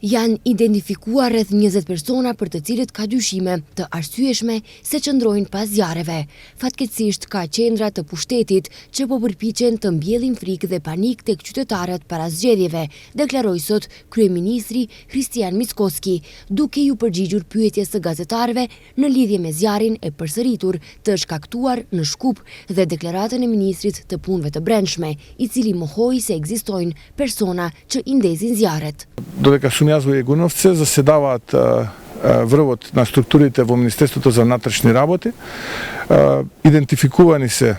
Janë identifikuar rreth 20 persona për të cilët ka dyshime të arsyeshme se qëndrojnë pas zjarreve. Fatkeqësisht ka qendra të pushtetit që po përpiqen të mbjellin frikë dhe panik tek qytetarët para zgjedhjeve, deklaroi sot kryeministri Kristian Mickoski, duke ju përgjigjur pyetjes së gazetarëve në lidhje me zjarrin e përsëritur të shkaktuar në Shkup dhe deklaratën e ministrit të punëve të brendshme, i cili mohoi se ekzistojnë persona që i ndezin zjarret. Dodека su njazvoje gunovce, zasedavat vrvot na strukturite vo Ministерството за вътрешни работи, identifikovani se.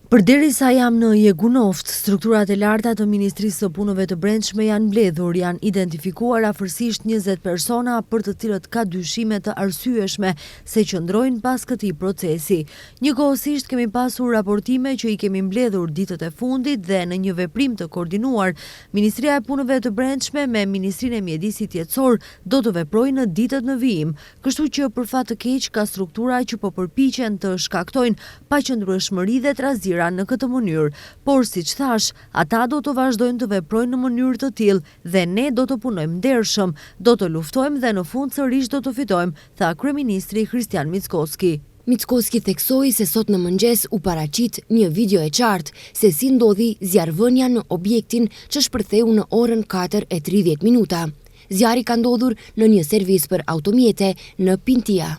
Përderisa jam në Jegunoft, strukturat e larta të Ministrisë së Punëve të Brendshme janë mbledhur, janë identifikuar afërsisht 20 persona për të cilët ka dyshime të arsyeshme se qëndrojnë pas këtij procesi. Njëkohësisht kemi pasur raportime që i kemi mbledhur ditët e fundit dhe në një veprim të koordinuar, Ministria e Punëve të Brendshme me Ministrinë e Mjedisit Jetësor do të veprojnë në ditët në vijim, kështu që për fat të keq ka struktura që po përpiqen të shkaktojnë paqëndrueshmëri dhe trazira në këtë mënyrë, por siç thash, ata do të vazhdojnë të veprojnë në mënyrë të tillë dhe ne do të punojmë ndershëm, do të luftojmë dhe në fund sërish do të fitojmë, tha kryeministri Kristian Mickoski. Mickoski theksoi se sot në mëngjes u paraqit një video e qartë se si ndodhi zjarrvënia në objektin që shpërtheu në orën 4:30 minuta. Zjarri ka ndodhur në një servis për automjete në Pintia.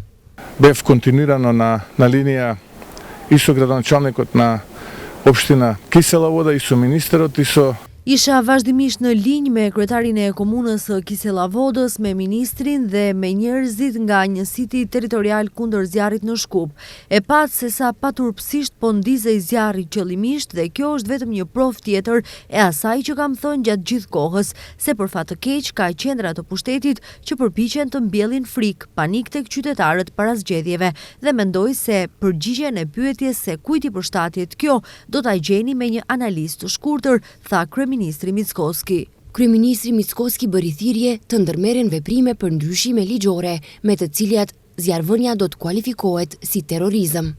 Бев континуирано на линија и со градоначалникот на општина Кисела Вода и со министерот и со Isha vazhdimisht në linjë me kryetarin e komunës së Kisellavodës, me ministrin dhe me njerëzit nga njësiti territorial kundër zjarrit në Shkup. E pat se sa paturpsisht po ndizej zjarri qëllimisht dhe kjo është vetëm një provë tjetër e asaj që kam thënë gjatë gjithë kohës, se për fat të keq ka qendra të pushtetit që përpiqen të mbjellin frikë, panik tek qytetarët para zgjedhjeve dhe mendoj se përgjigjen e pyetjes se kujt i përshtatet kjo do ta gjeni me një analizë të shkurtër, tha Ministri Mickoski. Kryeministri Mickoski bëri thirrje të ndërmerren veprime për ndryshime ligjore, me të cilat zjarrvënia do të kualifikohet si terrorizëm.